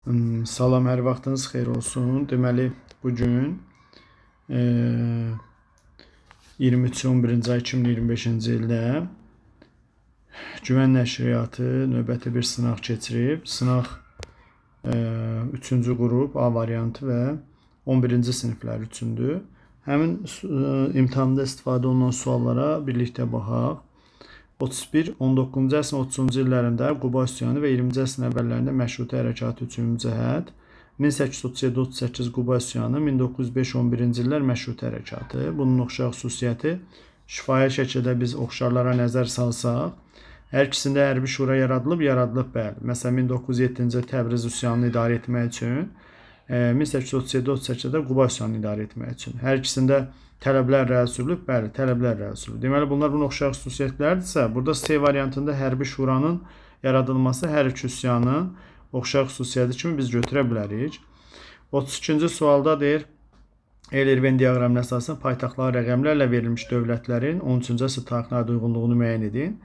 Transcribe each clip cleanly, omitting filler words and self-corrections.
Salam, hər vaxtınız xeyir olsun. Deməli, bugün 23-11-ci ay 2025-ci ildə Güvən Nəşriyyatı növbəti bir sınaq keçirib. Sınaq 3-cü qrup A variantı və 11-ci siniflər üçündür. Həmin imtahanda istifadə olunan suallara birlikdə baxaq. 31, 19-cu əsrin 30-cu illərində Quba üsyanı və 20-ci əsrin əvvəllərində Məşrutə hərəkatı üçün cəhət, 1837-38 Quba üsyanı, 1905-11-ci illər Məşrutə hərəkatı. Bunun oxşar xüsusiyyəti şifahi şəkildə biz oxşarlara nəzər salsaq, hər ikisində hərbi şura yaradılıb, bəli. Məsələn, 1907-ci Təbriz üsyanını idarə etmək üçün, 1837-38-də Quba üsyanını idarə etmək üçün. Hər ikisində tələblər rədd sürülüb, bəli, tələblər rədd sürülüb. Deməli, bunlar bunun oxşar xüsusiyyətlərdirsə, burada C variantında hərbi şuranın yaradılması hər iki üsyanın oxşar xüsusiyyəti kimi biz götürə bilərik. 32-ci sualda deyir, Eyler-Venn diaqramına əsasən paytaxtları rəqəmlərlə verilmiş dövlətlərin 13-cü əsr tarixinə uyğunluğunu müəyyən edin.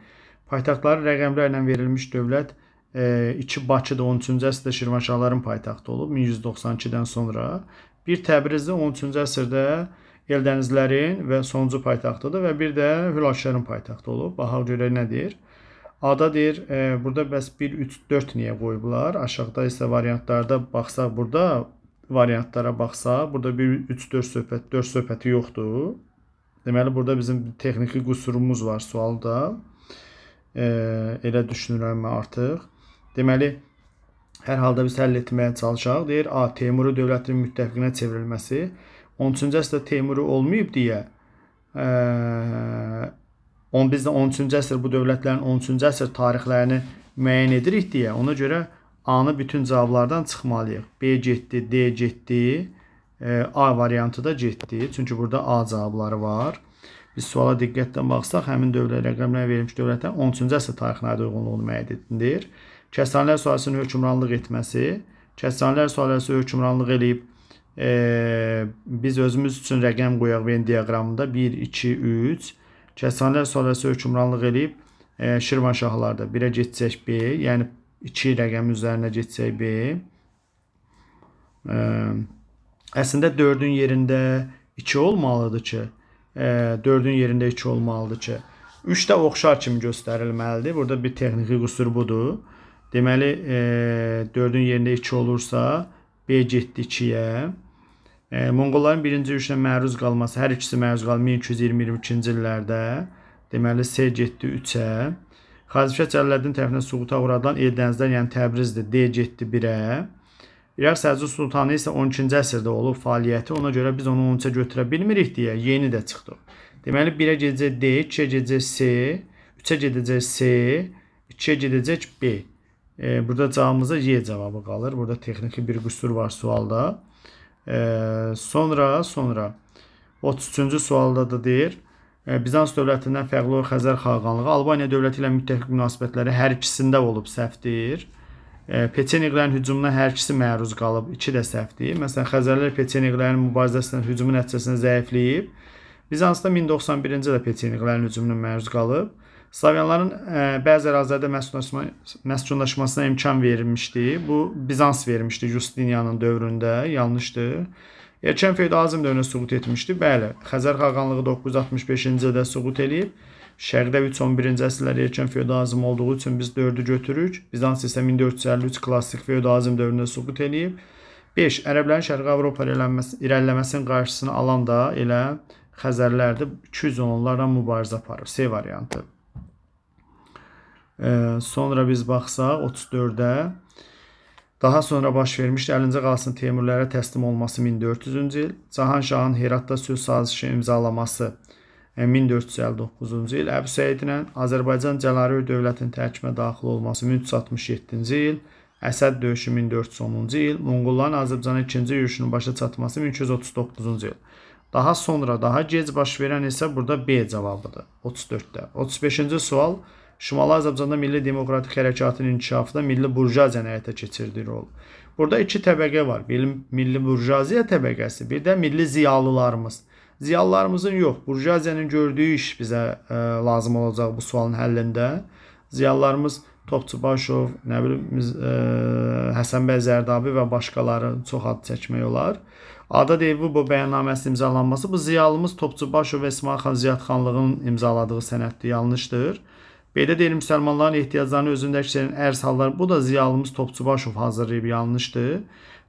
Paytaxtları rəqəmlərlə verilmiş dövlət 2 Bakıda 13-cü əsrdə Şirvanşahların paytaxtı olub 1192-dən sonra. Bir Təbrizdə 13-cü əsrdə Eldənizlərin və sonuncu paytaxtıdır və bir də Hülaçların paytaxtı olub. Baxaq görək nə deyir. A-da deyir, burada bəs 1, 3, 4 niyə qoyublar? Aşağıda isə variantlarda baxsaq, burada variantlara baxsaq, burada 1, 3, 4 söhbəti yoxdur. Deməli, burada bizim texniki qüsurumuz var sualda. Elə düşünürəm mən artıq. Deməli, hər halda biz həll etməyə çalışaq. Deyir, A. Teymuri dövlətinin müttəfiqinə çevrilməsi. 13-cü əsrdə Teymuri olmayıb deyə, biz də 13-cü əsr bu dövlətlərin 13-cü əsr tarixlərini müəyyən edirik deyə, ona görə A-nı bütün cavablardan çıxmalıyıq. B getdi, D getdi, A variantı da getdi. Çünki burada A cavabları var. Biz suala diqqətlə baxsaq, həmin dövlət rəqəmlərə verilmiş dövlətlərin 13-cü əsr tarixinə uyğunluğunu müəyyən edilir. Kəsranilər sülaləsinin hökmranlıq etməsi, kəsranilər sülaləsi hökmranlıq edib, biz özümüz üçün rəqəm qoyaq Venn diaqramında 1, 2, 3. Kəsranilər sülaləsi hökmranlıq edib Şirvanşahlarda 1-ə geçsək B, yəni 2 rəqəmin üzərinə geçsək B. Əslində 4-ün yerində 2 olmalıdır ki, 4-ün yerində 2 olmalıdır ki, 3 də oxşar kimi göstərilməlidir. Burada bir texniki qüsur budur. Deməli, 4-ün yerində 2 olursa, B getdi 2-yə. Monqolların birinci yürüşünə məruz qalması, hər ikisi məruz qaldı 1220-22-ci illərdə. Deməli, C getdi 3-ə. Xazifşah Cəlaləddin tərəfindən süquta uğradılan Eldənizlər, yəni Təbrizdir, D getdi 1-ə. İraq Səlcuq Sultanı isə 12-ci əsrdə olub fəaliyyəti, ona görə biz onu 13-ə götürə bilmirik deyə yeni də çıxdıq. Deməli, 1-ə gedəcək D, 2-ə gedəcək C, 3-ə gedəcək C, 2-ə gedəcək B. Burada cavabımıza Y cavabı qalır. Burada texniki bir qüsur var sualda. Sonra 33-cü sualda da deyir, Bizans dövlətindən fərqli olan Xəzər xaqanlığı Albaniya dövləti ilə müttəfiq münasibətləri hər ikisində olub, səhvdir. Peçeniqlərin hücumuna hər ikisi məruz qalıb, 2 də səhvdir. Məsələn, Xəzərlər Peçeniqlərin mübarizəsindən hücumu nəticəsində zəifləyib. Bizansda 1091-ci ildə Peçeniqlərin hücumuna məruz qalıb. Slavyanların bəzi ərazilərdə məskunlaşmasına imkan verilmişdi. Bu Bizans vermişdi Justinianın dövründə, yanlışdır. Erkən feodalizm dövründə süqut etmişdi. Bəli, Xəzər xaqanlığı 965-ci ildə süqut edib. Şərqdə 3-11-ci əsrlər erkən feodalizm olduğu üçün biz 4-ü götürürük. Bizans isə 1453 klassik feodalizm dövründə süqut edib. 5. Ərəblərin Şərqi Avropa irəliləməsinin qarşısını alan da elə Xəzərlərdir. 210-larla mübarizə aparır. C variantı. Sonra biz baxsaq 34-də daha sonra baş vermişdi. Əlincə qalsın Teymurlərə təslim olması 1400-cü il. Cahanşahın Heratda sülh sazişi imzalaması 1459-cu il. Əbu Səidlə Azərbaycan Cəlaliröyh dövlətinin tərkibinə daxil olması 1367-ci il. Əsəd döyüşü 1410-cu il. Monqolların Azərbaycana ikinci yürüşünün başa çatması 1239-cu il. Daha sonra, daha gec baş verən isə burada B cavabıdır. 34-də. 35-ci sual. Şimali Azərbaycanda milli demokratik hərəkatın inkişafında milli burjuaziyanın həyata keçirdiyi rol. Burada 2 təbəqə var. Milli burjuaziya təbəqəsi, bir də milli ziyalılarımız. Ziyalılarımızın yox, burjuaziyanın gördüyü iş bizə lazım olacaq bu sualın həllində. Ziyalılarımız Topçubaşov, nə bilim Həsən bəy Zərdabi və başqaları çox ad çəkmək olar. Ada Deyvubo bəyannaməsinin imzalanması bu ziyalımız Topçubaşov və İsmail xan Ziyadxanlığın imzaladığı sənəddir, yanlışdır. B-də deyir müsəlmanların ehtiyaclarını özündə əks edən ərz hallar, bu da ziyalımız Topçubaşov hazırlayıb, yanlışdır.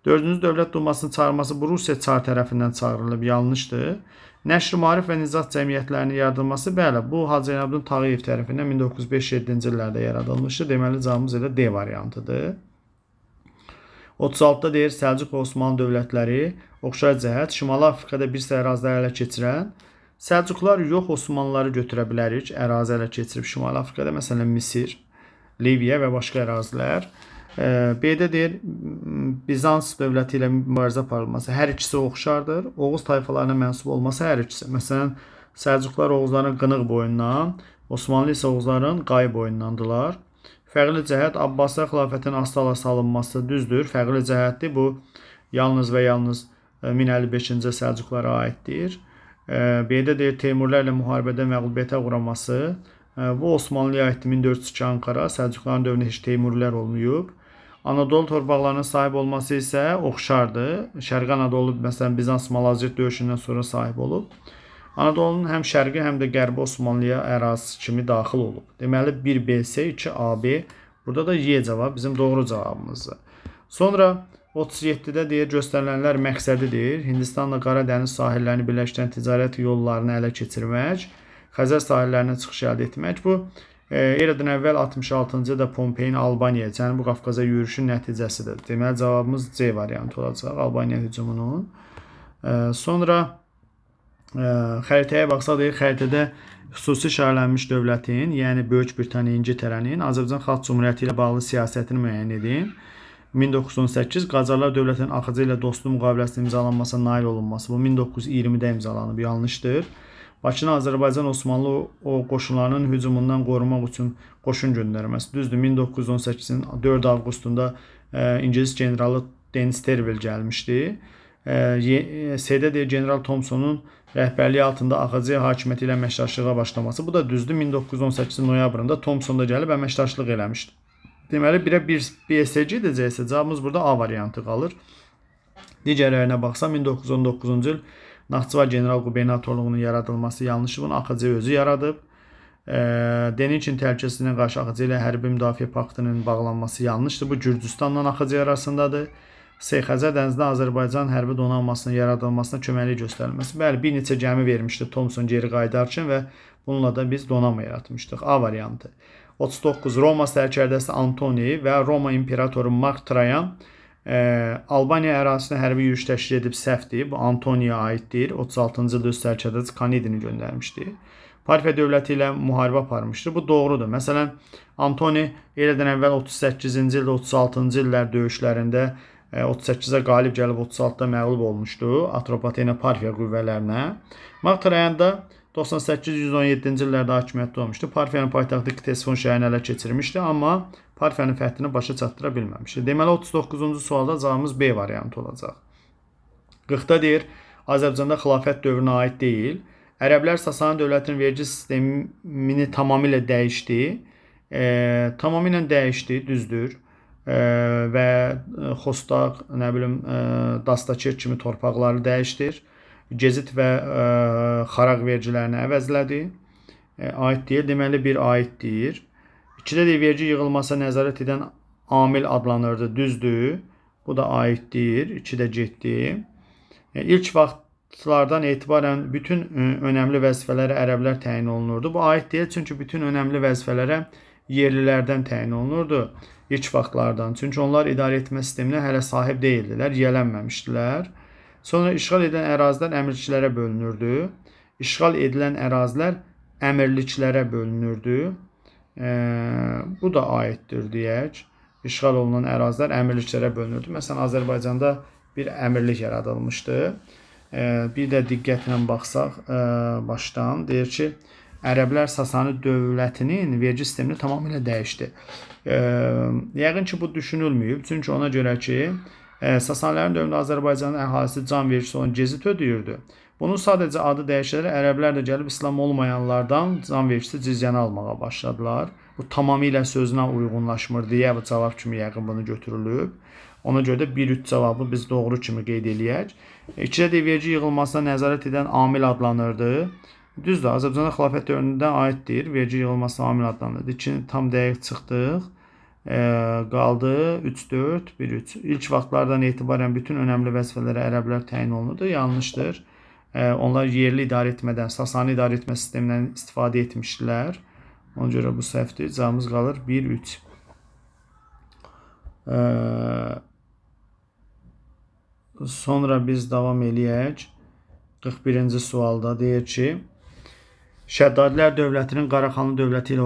4-cü Dövlət Dumasının çağırması bu Rusiya çar tərəfindən çağırılıb, yanlışdır. Nəşr maarif və nizah cəmiyyətlərinin yaradılması, bəli, bu Hacı Zeynalabdin Tağıyev tərəfindən 1957-ci illərdə yaradılmışdır. Deməli cavabımız elə D variantıdır. 36-da deyir Səlcuq və Osmanlı dövlətləri oxşar cəhət Şimali Afrikada bir sıra əraziləri ələ keçirən Səlcuqlar yox, Osmanlıları götürə bilərik. Ərazi ələ keçirib Şimali Afrikada, məsələn Misir, Liviya və başqa ərazilər. B-də deyir Bizans dövləti ilə mübarizə aparılması, hər ikisi oxşardır. Oğuz tayfalarına mənsub olması hər ikisi. Məsələn Səlcuqlar Oğuzların Qınıq boyundan, Osmanlı isə Oğuzların Qay boyundandılar. Fərqli cəhət Abbasi xilafətin asla salınması düzdür. Fərqli cəhətdir. Bu yalnız və yalnız 1055-ci Səlcuqlara aiddir. B-də deyir Teymurlərlə müharibədə məğlubiyyətə uğraması. Bu Osmanlıya aiddir. 1402 Ankara. Səlcuqların dövründə heç Teymurlər olmayıb. Anadolu torpaqlarına sahib olması isə oxşardır. Şərqi Anadolu məsələn Bizans Malazgirt döyüşündən sonra sahib olub. Anadolunun həm şərqi, həm də qərbi Osmanlıya ərazisi kimi daxil olub. Deməli 1BS, 2AB. Burada da Y cavab bizim doğru cavabımızdır. Sonra 37-də deyir göstərilənlər məqsədidir. Hindistanla Qara dəniz sahillərini birləşdirən ticarət yollarını ələ keçirmək, Xəzər sahillərinə çıxış əldə etmək. Bu eradan əvvəl 66-cı ildə Pompeyin Albaniyaya, Cənubi Qafqaza yürüşün nəticəsidir. Deməli cavabımız C variantı olacaq. Albaniya hücumunun. Sonra xəritəyə baxsaq deyir, xəritədə xüsusi şəhərlənmiş dövlətin, yəni Böyük Britaniya, İngiltərənin Azərbaycan Xalq Cümhuriyyəti ilə bağlı siyasətini müəyyən edin. 1918 Qacarlar dövlətinin AXC ilə dostluq müqaviləsinin imzalanmasına nail olunması. Bu 1920-də imzalanıb, yanlışdır. Bakını Azərbaycan Osmanlı qoşunlarının hücumundan qorumaq üçün qoşun göndərməsi. Düzdür, 1918-in 4 avqustunda İngilis generalı Denis Tervil gəlmişdi. C-də deyir General Thompsonun rəhbərliyi altında AXC hakimiyyəti ilə əməkdaşlığa başlaması. Bu da düzdür. 1918 noyabrında Thompson da gəlib əməkdaşlıq eləmişdi. Deməli 1-ə 1 BSC edəcəksə cavabımız burada A variantı qalır. Digərlərinə baxsam 1919-cu il Naxçıvan General Qubernatorluğunun yaradılması yanlışdır. Bunu AXC özü yaradıb. Deniçin təhlükəsizliyinə qarşı AXC ilə hərbi müdafiə paktının bağlanması yanlışdır. Bu Gürcüstanla AXC arasındadır. Xəzər dənizində Azərbaycan hərbi donanmasının yaradılmasına köməklik göstərilməsi. Bəli, bir neçə gəmi vermişdi Thompson geri qayıdarkən və bununla da biz donanma yaratmışdıq. A variantı. 39 Roma sərkərdəsi Antoni və Roma imperatoru Mark Trayan Albaniya ərazisinə hərbi yürüş təşkil edib səhvdir. Bu Antoniya aiddir. 36-cı ildə öz sərkərdəsi Kanidini göndərmişdi. Parfiya dövləti ilə müharibə aparmışdır. Bu doğrudur. Məsələn, Antoni eradan əvvəl 38-ci ildə, 36-cı illər döyüşlərində 38-ə qalib gəlib 36-da məğlub olmuşdu Atropatena Parfiya qüvvələrinə. Mark Trayan da 98-117-ci illərdə hakimiyyətdə olmuşdu. Parfiyanın paytaxtı Ktesifon şəhərini ələ keçirmişdi, amma Parfiyanın fəthini başa çatdıra bilməmişdi. Deməli 39-cu sualda cavabımız B variantı olacaq. 40-da deyir Azərbaycanda xilafət dövrünə aid deyil. Ərəblər Sasani dövlətinin vergi sistemini tamamilə dəyişdi. Tamamilə dəyişdi, düzdür. Və Xostaq, nə bilim, Dastakir kimi torpaqları dəyişdir. Gezit və xaraq vergilərini əvəzlədi. Aid deyil, deməli bir aid deyir. 2-də deyir, vergi yığılmasına nəzarət edən amil adlanırdı, düzdür. Bu da aid deyir, 2-də getdi. İlk vaxtlardan etibarən bütün önəmli vəzifələrə ərəblər təyin olunurdu. Bu aid deyil, çünki bütün önəmli vəzifələrə yerlilərdən təyin olunurdu. İlk vaxtlardan. Çünki onlar idarə etmə sisteminə hələ sahib deyildilər, yiyələnməmişdilər. Sonra işğal edilən ərazilər əmirliklərə bölünürdü. İşğal edilən ərazilər əmirliklərə bölünürdü. Bu da aiddir deyək. İşğal olunan ərazilər əmirliklərə bölünürdü. Məsələn, Azərbaycanda bir əmirlik yaradılmışdı. Bir də diqqətlə baxsaq başdan deyir ki, ərəblər Sasani dövlətinin vergi sistemini tamamilə dəyişdi. Yəqin ki, bu düşünülməyib. Çünki ona görə ki, Sasanilərin dövründə Azərbaycanın əhalisi can vergisi olan gezit ödəyirdi. Bunun sadəcə adı dəyişərək ərəblər də gəlib İslam olmayanlardan can vergisi cizyəni almağa başladılar. Bu tamamilə sözünə uyğunlaşmır deyə bu cavab kimi yəqin bunu götürülüb. Ona görə də 1-3 cavabı biz doğru kimi qeyd eləyək. 2-də də vergi yığılmasına nəzarət edən amil adlanırdı. Düzdür, Azərbaycanda xilafət dövründə aiddir. Vergi yığılmasına amil adlanırdı. 2-ni tam dəqiq çıxdıq. Qaldı 3-4, 1-3. İlk vaxtlardan etibarən bütün önəmli vəzifələrə ərəblər təyin olunurdu. Yanlışdır. Onlar yerli idarə etmədən, Sasani idarə etmə sistemindən istifadə etmişdilər. Ona görə bu səhvdir. Cavabımız qalır 1-3. Sonra biz davam eləyək. 41-ci sualda deyir ki, Şəddadilər dövlətinin Qaraxanlı dövləti ilə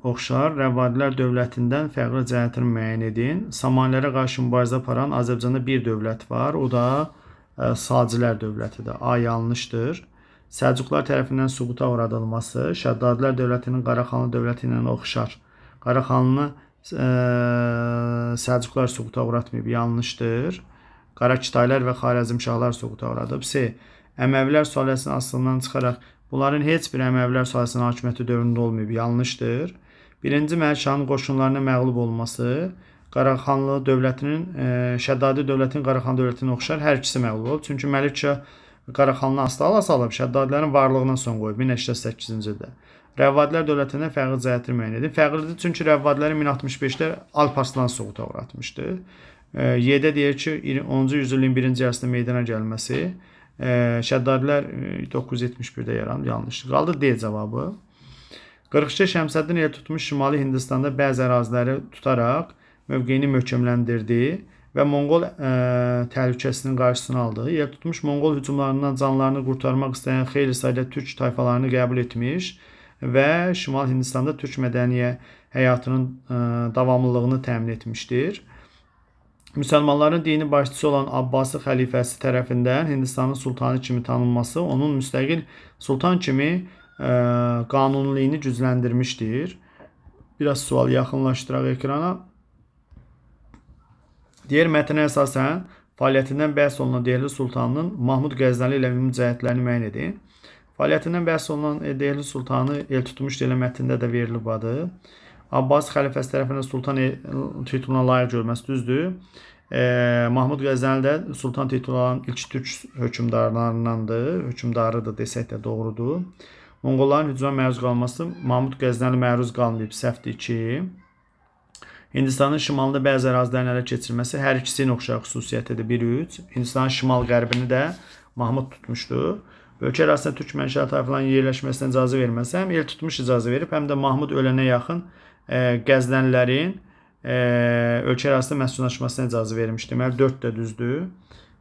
oxşar, Rəvvadilər dövlətindən fərqli cəhətini müəyyən edin. Samanilərə qarşı mübarizə aparan Azərbaycanda bir dövlət var, o da Sacilər dövlətidir. A yanlışdır. Səlcuqlar tərəfindən süquta uğradılması, Şəddadilər dövlətinin Qaraxanlı dövləti ilə oxşar. Qaraxanlı Səlcuqlar süquta uğratmayıb, yanlışdır. Qarakitaylar və Xarəzmşahlar süquta uğradıb. C. Əməvilər sülaləsinin aslından çıxaraq bunların heç bir Əməvilər sülaləsinin hakimiyyəti dövründə olmayıb, yanlışdır. 1-ci Məlik Şahın qoşunlarına məğlub olması, Qaraxanlı dövlətinin, Şəddadi dövlətin Qaraxanlı dövlətinə oxşar, hər ikisi məğlub olub. Çünki Məlik Şah Qaraxanlı asla salıb, Şəddadilərin varlığına son qoyub 1088-ci ildə. Rəvvadilər dövlətindən fərqli cəhətini müəyyən edin. Fərqlidir, çünki Rəvvadiləri 1065-də Alparslan süquta uğratmışdı. Y-də deyir ki, 10-cu yüzilliyin birinci yarısında meydana gəlməsi, Şəddadilər 971-də yaranıb, yanlışdır. Qaldı D cavabı. 42 Şəmsəddin el tutmuş Şimali Hindistanda bəzi əraziləri tutaraq mövqeyini möhkəmləndirdi və Monqol təhlükəsinin qarşısını aldı. El tutmuş Monqol hücumlarından canlarını qurtarmaq istəyən xeyli sayda türk tayfalarını qəbul etmiş və Şimal Hindistanda türk mədəni həyatının davamlılığını təmin etmişdir. Müsəlmanların dini başçısı olan Abbasi xəlifəsi tərəfindən Hindistanın sultanı kimi tanınması onun müstəqil sultan kimi qanuniliyini gücləndirmişdir. Biraz sual yaxınlaşdıraq ekrana. Deyir, mətnə əsasən fəaliyyətindən bəhs olunan Dehli sultanının Mahmud Qəznəli ilə ümumi cəhətlərini müəyyən edin. Fəaliyyətindən bəhs olunan Dehli sultanı el tutmuş deyilə mətndə də verilib adı. Abbasi xəlifəsi tərəfindən sultan tituluna layiq görməsi düzdür. Mahmud Qəznəli də sultan titulu alan ilk türk hökmdarlarındandır. Hökmdarıdır desək də doğrudur. Monqolların hücuma məruz qalması Mahmud Qəznəli məruz qalmayıb, səhvdir ki. Hindistanın şimalında bəzi ərazilərin ələ keçirilməsi hər ikisinin oxşar xüsusiyyətidir. 1-3. Hindistanın şimal-qərbini də Mahmud tutmuşdu. Ölkə ərazisində türk mənşəli tayfaların yerləşməsinə icazə verməsi həm el tutmuş icazə verib, həm də Mahmud ölənə yaxın Qəznəlilərin ölkə ərazisində məskunlaşmasına icazə vermiş. Deməli 4 də düzdür.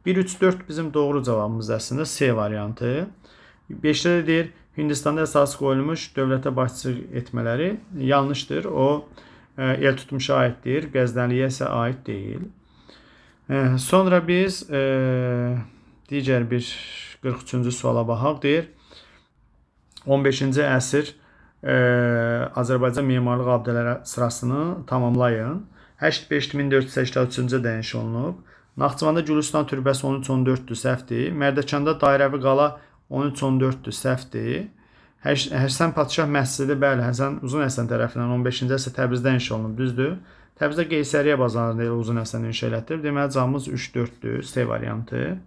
1-3-4 bizim doğru cavabımız əslində C variantı. 5-də də deyir, Hindistanda əsas qoyulmuş dövlətə başçılıq etmələri yanlışdır. O el tutmuşa aiddir, Qəznəliyə isə aid deyil. Sonra biz digər bir 43-cü suala baxaq. Deyir, 15-ci əsr Azərbaycan memarlıq abidələri sırasını tamamlayın. 85-1483-cü dəniş olunub. Naxçıvanda Gülüstan türbəsi 13-14-dür, səhvdir. Mərdəkanda dairəvi qala 13-14-dür, səhvdir. Həsən Padşah məscidi, bəli, Həsən Uzun Həsən tərəfindən 15-ci əsr Təbrizdə inşa olunub, düzdür. Təbrizdə Qeysəriyyə bazarında Uzun Həsən inşa elətdirib. Deməli, cavabımız 3-4-dür, C variantı.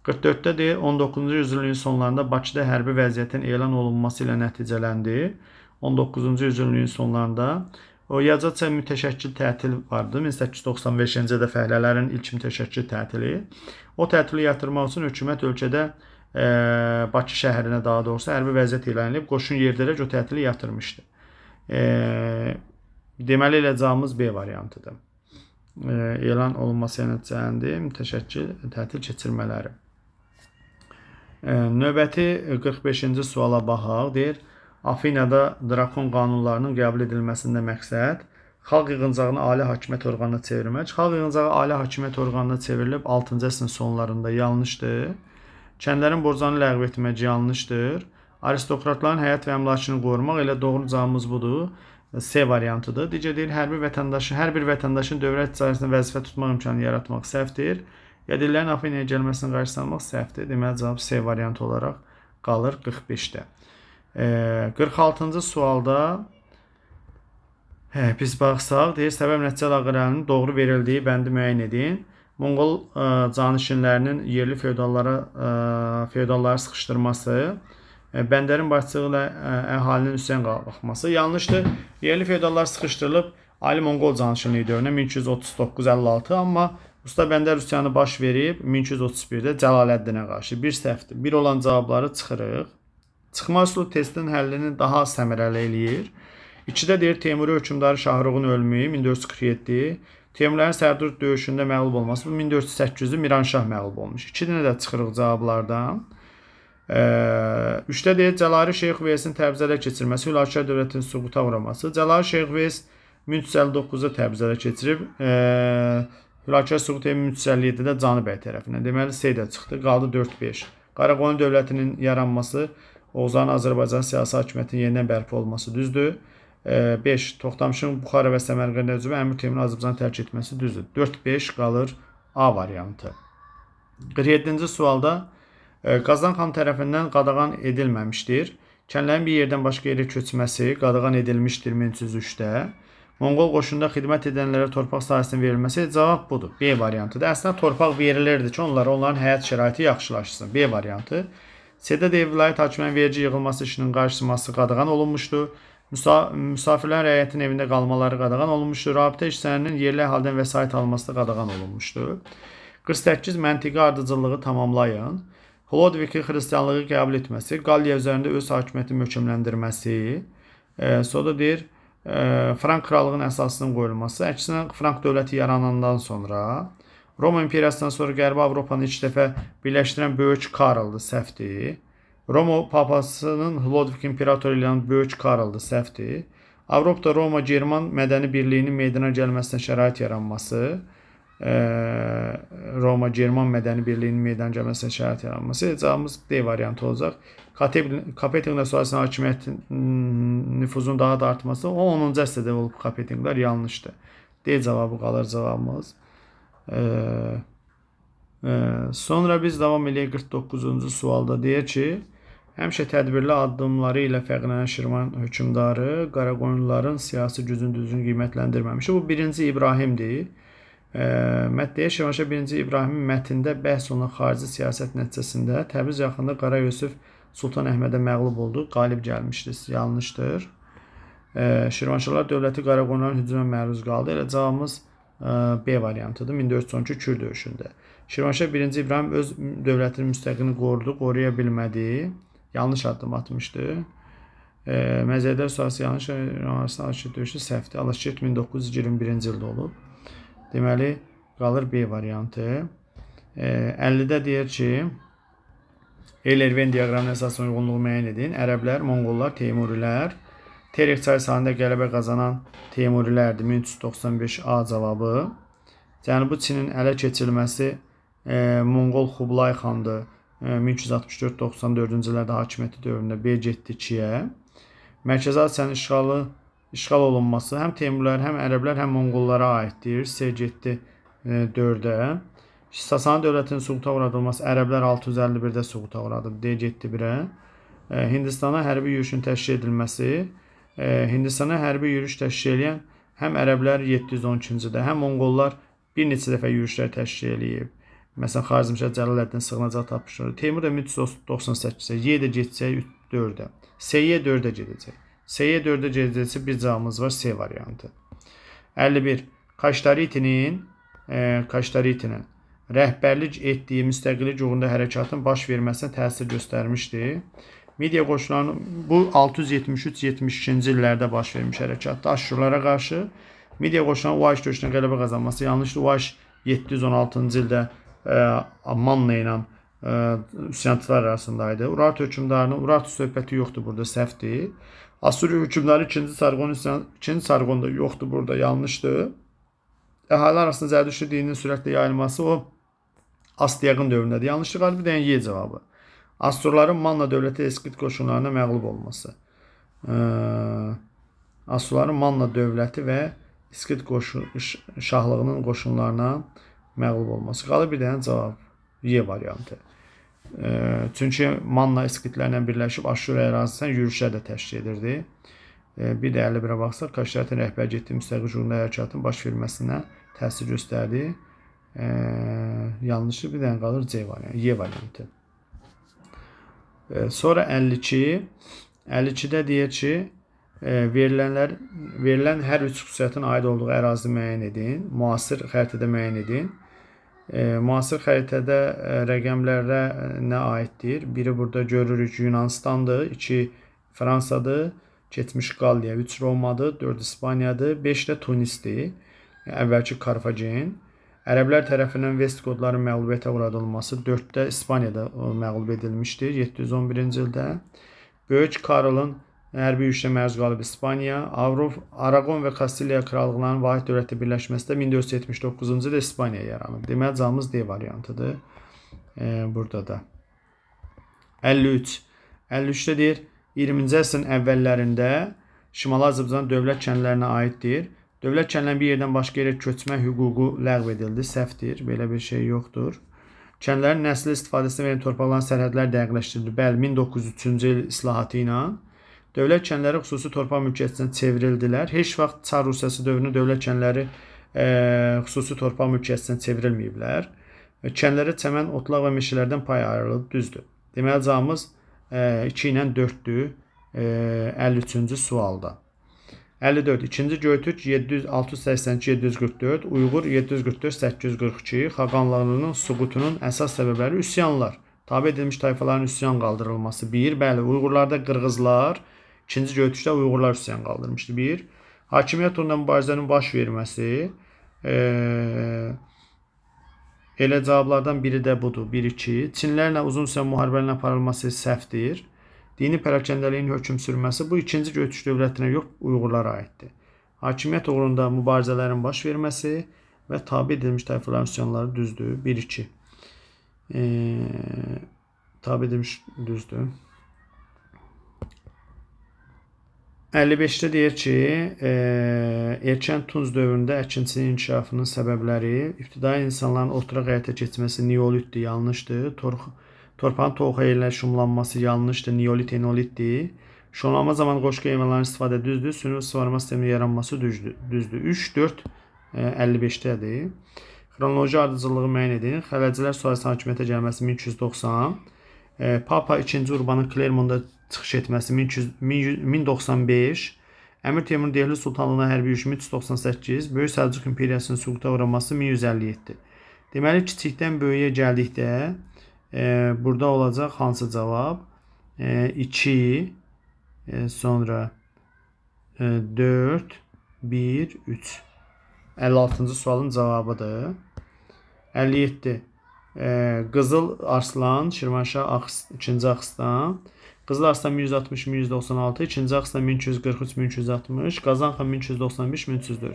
44-də deyir, 19-cu yüzilliyin sonlarında Bakıda hərbi vəziyyətin elan olunması ilə nəticələndi. 19-cu yüzilliyin sonlarında o yazaca mütəşəkkil tətil vardı. 1895-ci ildə fəhlələrin ilk mütəşəkkil tətili. O tətili yatırmaq üçün hökumət ölkədə Bakı şəhərinə daha doğrusu hərbi vəziyyət elan edib, qoşun yerdərək o tətili yatırmışdı. Deməli, elə cavabımız B variantıdır. Elan olunması ilə nəticələndi mütəşəkkil tətil keçirmələri. Növbəti 45-ci suala baxaq. Deyir, Afinada drakon qanunlarının qəbul edilməsində məqsəd xalq yığıncağını ali hakimiyyət orqanına çevirmək. Xalq yığıncağı ali hakimiyyət orqanına çevrilib 6-cı əsrin sonlarında, yanlışdır. Kəndlərin borclarını ləğv etmək yanlışdır. Aristokratların həyat və əmlakını qorumaq, elə doğru cavabımız budur. C variantıdır. Digər deyil, hər bir vətəndaşın dövlət icarəsində vəzifə tutmaq imkanı yaratmaq səhvdir. Yadellərin Afinaya gəlməsinin qarşısını almaq səhvdir. Deməli cavab C variantı olaraq qalır 45-də. 46-cı sualda biz baxsaq, deyir, səbəb nəticə əlaqələrinin doğru verildiyi bəndi müəyyən edin. Monqol canişinlərinin yerli feodalları sıxışdırması, bəndərin başçılığı ilə əhalinin üsyan qalxması yanlışdır. Yerli feodallar sıxışdırılıb Ali Monqol canişinliyi dövründə 1239-56, amma Usta Bəndər üsyanı baş verib 1231-də Cəlaləddinə qarşı. Bir səhvdir. Bir olan cavabları çıxırıq. Çıxma üsulu testin həllini daha səmərəli eləyir. 2-də deyir Teymuri hökmdarı Şahruğun ölümü 1447, Teymurlərin Sərdurd döyüşündə məğlub olması bu 1408-də Miranşah məğlub olmuş. 2-də də çıxırıq cavablardan. 3-də deyir Cəlali Şeyx Veysin Təbrizədə keçirməsi, Hülakülər dövlətinin süquta uğraması. Cəlali Şeyx Veys 1359-da Təbrizədə keçirib, Hülakülər süqut edib 1357-də Canı bəy tərəfindən. Deməli C də çıxdı, qaldı 4-5. Qaraqoyun dövlətinin yaranması, Oğuzların Azərbaycan siyasi hakimiyyətinin yenidən bərpa olması düzdür. 5. Toxtamışın Buxara və Səmərqəndə üzvü Əmir Teymurun Azərbaycanı tərk etməsi düzdür. 4-5 qalır A variantı. 47-ci sualda Qazan xan tərəfindən qadağan edilməmişdir. Kəndlərin bir yerdən başqa yerə köçməsi qadağan edilmişdir 1303-də. Monqol qoşununda xidmət edənlərə torpaq sahəsinin verilməsi cavab budur. B variantıdır. Əslində torpaq verilirdi ki, onların həyat şəraiti yaxşılaşsın. B variantı. C-də deyir, vilayət hakimlərinin vergi yığılması işinin qarşılaması qadağan olunmuşdur. Müsafirlərin rəiyyətin evində qalmaları qadağan olunmuşdur. Rabitə işçilərinin yerli əhaldən vəsait alması da qadağan olunmuşdur. 48. Məntiqi ardıcıllığı tamamlayın. Hlodvikin xristianlığı qəbul etməsi, Qalliya üzərində öz hakimiyyətini möhkəmləndirməsi, sonra deyir, Frank krallığının əsasının qoyulması, əksinə Frank dövləti yaranandan sonra, Roma imperiyasından sonra Qərbi Avropanı ilk dəfə birləşdirən Böyük Karldır, səhvdir. Roma papasının Hlodvik imperatoru ilə Böyük Karldır, səhvdir. Avropada Roma-German mədəni birliyinin meydana gəlməsinə şərait yaranması, Roma-German mədəni birliyinin meydana gəlməsinə şərait yaranması, cavabımız D variantı olacaq. Kapetinglər sonrasında hakimiyyətin nüfuzunun daha da artması, o 10-cu əsrdə olub Kapetinglər, yanlışdır. D cavabı qalır cavabımız. Sonra biz davam eləyək 49-cu sualda deyir ki, həmişə tədbirli addımları ilə fərqlənən Şirvan hökmdarı Qaraqoyunluların siyasi gücünü düzgün qiymətləndirməmişdir. Bu 1-ci İbrahimdir. Mətləyə Şirvanşah 1-ci İbrahimin mətnində bəhs olunan xarici siyasət nəticəsində Təbriz yaxınında Qara Yusif Sultan Əhmədə məğlub oldu, qalib gəlmişdir. Yanlışdır. Şirvanşahlar dövləti Qaraqoyunluların hücumuna məruz qaldı. Elə cavabımız B variantıdır. 1412 Kür döyüşündə. Şirvanşah 1-ci İbrahim öz dövlətinin müstəqilini qorudu, qoruya bilmədi. Yanlış addım atmışdı. Məzədər suası yanlış, Alaşkert döyüşü səhvdir. Alaşkert 1921-ci ildə olub. Deməli, qalır B variantı. 50-də deyir ki, Eyler-Venn diaqramının əsasına uyğunluğu müəyyən edin. Ərəblər, Monqollar, Teymurilər. Terek çay sahəsində qələbə qazanan Teymurilərdir. 1395 A cavabı. Cənubi Çinin ələ keçirilməsi Monqol Xublay xandır. 1364-94-cü illərdə hakimiyyəti dövründə B getdi 2-yə. Mərkəzi Asiyanın işğal olunması həm Teymurlər, həm Ərəblər, həm Monqollara aiddir. C getdi 4-ə. Sasani dövlətinin süquta uğradılması Ərəblər 651-də süquta uğradı. D getdi 1-ə. Hindistana hərbi yürüşün təşkil edilməsi. Hindistana hərbi yürüş təşkil edən həm Ərəblər 712-cidə, həm Monqollar bir neçə dəfə yürüşlər təşkil edib. Məsələn, Xarizmşah Cəlaləddin sığınacaq tapmışdır. Teymur da 1398-də, Y də getəcək 4-də. C-yə 4-də gedəcək. C-yə 4-də gedəcəksə bir cavabımız var, C variantı. 51. Kaştaritinin rəhbərlik etdiyi müstəqillik uğrunda hərəkatın baş verməsinə təsir göstərmişdir. Midiya qoşunlarının bu 673-72-ci illərdə baş vermiş hərəkatda Aşurlara qarşı Midiya qoşunlarının Uaş döyüşünə qələbə qazanması yanlışdır. Uaş 716-cı ildə Manna ilə üsyançılar arasındaydı. Urartu hökmdarının Urartu söhbəti yoxdur burada, səhvdir. Asuriya hökmdarı 2-ci Sarqonda yoxdur burada, yanlışdır. Əhali arasında Zərdüştü dininin sürətlə yayılması o Astiyaqın dövründədir. Yanlışdır, qalib deyən Y cavabı. Asurların Manna dövləti Eskit qoşunlarına məğlub olması. Asurların Manna dövləti və İskit şahlığının qoşunlarına məğlub olması. Qalır bir dənə cavab Y variantı. Çünki Manna İskitlərlə birləşib Aşura ərazisindən yürüşlər də təşkil edirdi. Bir də 51-ə baxsaq, Kaşiratın rəhbərlik etdiyi müstəqil jurnal hərəkatının baş verməsinə təsir göstərdi. Yanlışı bir dənə qalır C variantı, Y variantı. Sonra 52. 52-də deyir ki, verilən hər üç xüsusiyyətin aid olduğu ərazi müəyyən edin. Müasir xəritədə müəyyən edin. Müasir xəritədə rəqəmlərə nə aiddir? Biri burada görürük Yunanistandır, 2 Fransadır, keçmiş Qalliya, 3 Romadır, 4 İspaniyadır, 5 də Tunisdir. Əvvəlki Karfagen. Ərəblər tərəfindən Vestqotların məğlubiyyətə uğradılması 4-də İspaniyada məğlub edilmişdir 711-ci ildə. Böyük Karlın hərbi yürüşlə məruz qalıb İspaniya, Aragon və Kastiliya krallıqlarının vahid dövlətdə birləşməsi də 1479-cu ildə İspaniyaya yaranıb. Deməli, cavabımız D variantıdır. Burada da. 53. 53-də deyir, 20-ci əsrin əvvəllərində Şimali Azərbaycan dövlət kəndlərinə aiddir. Dövlət kəndlərin bir yerdən başqa yerə köçmə hüququ ləğv edildi. Səhvdir. Belə bir şey yoxdur. Kəndlərin nəsli istifadəsinə verilən torpaqların sərhədləri dəqiqləşdirildi. Bəli, 1903-cü il islahatı ilə dövlət kəndləri xüsusi torpaq mülkiyyətinə çevrildilər. Heç vaxt Çar Rusiyası dövründə dövlət kəndləri xüsusi torpaq mülkiyyətinə çevrilməyiblər. Kəndlərə çəmən, otlaq və meşələrdən pay ayrılıb. Düzdür. Deməli, cavabımız 2 ilə 4-dür 53-cü sualda. 54. İkinci Göytürk 682-744, Uyğur 744-842, Xaqanlarının süqutunun əsas səbəbləri üsyanlar. Tabe edilmiş tayfaların üsyan qaldırılması 1. Bəli, Uyğurlarda Qırğızlar, ikinci Göytürkdə Uyğurlar üsyan qaldırmışdı 1. Hakimiyyət uğrunda mübarizənin baş verməsi. Elə cavablardan biri də budur. 1-2. Çinlərlə uzun sürən müharibənin aparılması səhvdir. Dini pərakəndəliyin hökm sürməsi bu ikinci Göytürk dövlətinə yox, Uyğurlara aiddir. Hakimiyyət uğrunda mübarizələrin baş verməsi və tabe edilmiş tayfaların üsyanları düzdür. 1-2. Tabe edilmiş düzdür. 55-də deyir ki, erkən Tunc dövründə əkinçinin inkişafının səbəbləri, ibtidai insanların oturaq həyata keçməsi neolitdir, yanlışdır. Torpağın toxuya ilə şumlanması yanlışdır, neolit, enolitdir. Şumlanma zamanı qoşqu heyvanların istifadə düzdür, süni suvarma sisteminin yaranması düzdür. 3, 4, 55-dədir. Xronoloji ardıcıllığı müəyyən edin. Xələcilər sülaləsinin hakimiyyətə gəlməsi 1290. Papa 2-ci Urbanın Klermonda çıxış etməsi 1095. Əmir Teymurun Dehli Sultanlığına hərbi yürüşü 1398. Böyük Səlcuq İmperiyasının süquta uğraması 1157. Deməli, kiçikdən böyüyə gəldikdə burada olacaq hansı cavab? 2, sonra 4, 1, 3. 56-cı sualın cavabıdır. 57. Qızıl Arslan, Şirvanşah 2-ci Axistan. Qızıl Arslan 1160-1196, 2-ci Axistan 1243-1360, Qazanxan 1295-1304.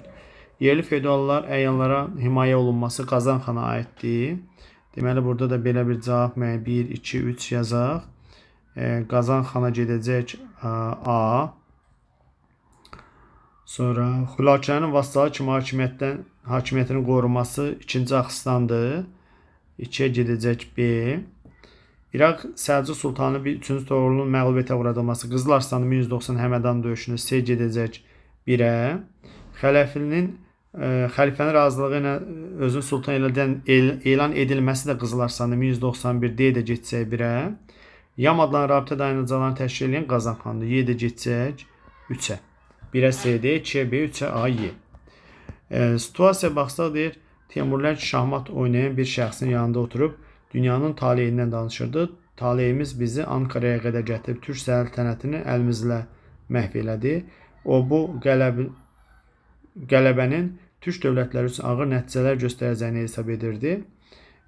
Yerli feodallar əyanlara himayə olunması Qazanxana aiddir. Deməli, burada da belə bir cavab 1, 2, 3 yazaq. Qazanxana gedəcək A. Sonra Xülakənin vassalı kimi hakimiyyətinin qorunması 2-ci Axsistandır. 2-yə gedəcək B. İraq Səlcuq Sultanı 3-cü Toğrulun məğlubiyyətə uğradılması Qızıl Arslanın 1190 Həmədan döyüşünü C gedəcək 1-ə. Xəlifənin razılığı ilə özünün sultan elan edilməsi də Qızıl Arslanın 1191 D də getəcək 1-ə. Yam adlanan rabitə dayanacaqlarını təşkil edən Qazanxandır. Y də getəcək 3-ə. 1-ə C D, 2-ə B, 3-ə A, Y. Situasiya baxsaq deyir, Teymurlər şahmat oynayan bir şəxsin yanında oturub dünyanın taleyindən danışırdı. Taleyimiz bizi Ankaraya qədər gətirib Türk səltənətini əlimizlə məhv elədi. O bu qələbənin Türk dövlətləri üçün ağır nəticələr göstərəcəyini hesab edirdi.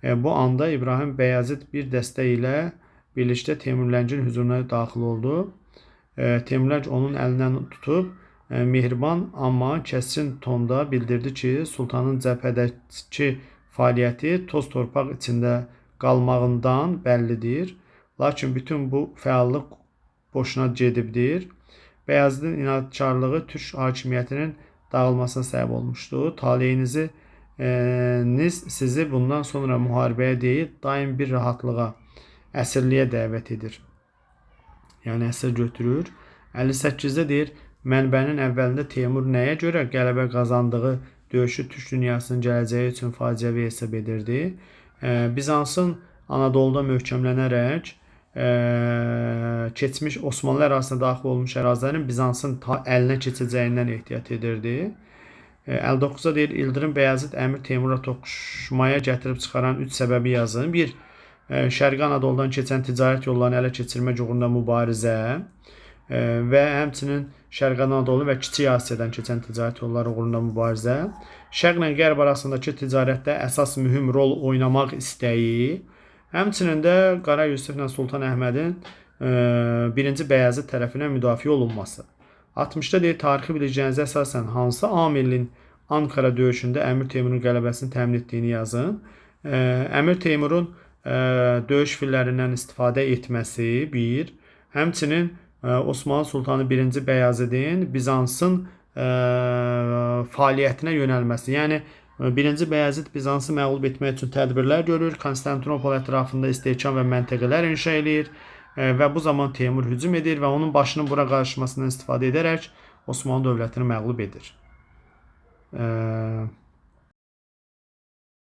Bu anda İbrahim Bəyazid bir dəstə ilə birlikdə Teymurləncin hüzuruna daxil oldu. Teymurlənc onun əlindən tutub mehriban amma kəskin tonda bildirdi ki, sultanın cəbhədəki fəaliyyəti toz torpaq içində qalmağından bəllidir. Lakin bütün bu fəallıq boşuna gedibdir. Bəyazidin inadkarlığı Türk hakimiyyətinin dağılmasına səbəb olmuşdu. Taleyinizi niz sizi bundan sonra müharibəyə deyil, daim bir rahatlığa, əsirliyə dəvət edir. Yəni əsir götürür. 58-də deyir, mənbənin əvvəlində Teymur nəyə görə qələbə qazandığı döyüşü türk dünyasının gələcəyi üçün faciəvi hesab edirdi. Bizansın Anadoluda möhkəmlənərək keçmiş Osmanlı ərazisinə daxil olmuş ərazilərin Bizansın əlinə keçəcəyindən ehtiyat edirdi. 59-da deyir, İldırım Bəyazıt Əmir Teymurla toqquşmaya gətirib çıxaran 3 səbəbi yazın. 1. Şərqi Anadoludan keçən ticarət yollarını ələ keçirmək uğrunda mübarizə və həmçinin Şərqi Anadolu və Kiçik Asiyadan keçən ticarət yolları uğrunda mübarizə. Şərqlə Qərb arasındakı ticarətdə əsas mühüm rol oynamaq istəyi. Həmçinin də Qara Yusiflə Sultan Əhmədin 1-ci Bəyazıt tərəfindən müdafiə olunması. 60-da deyir, tarixi biləcəyinizə əsasən hansı amilin Ankara döyüşündə Əmir Teymurun qələbəsini təmin etdiyini yazın. Əmir Teymurun döyüş fillərindən istifadə etməsi 1. Həmçinin Osmanlı Sultanı 1-ci Bəyazıdin Bizansın fəaliyyətinə yönəlməsi. Yəni 1-ci Bəyazıd Bizansı məğlub etmək üçün tədbirlər görür, Konstantinopol ətrafında istehkam və məntəqələr inşa edir və bu zaman Teymur hücum edir və onun başının bura qarışmasından istifadə edərək Osmanlı dövlətini məğlub edir.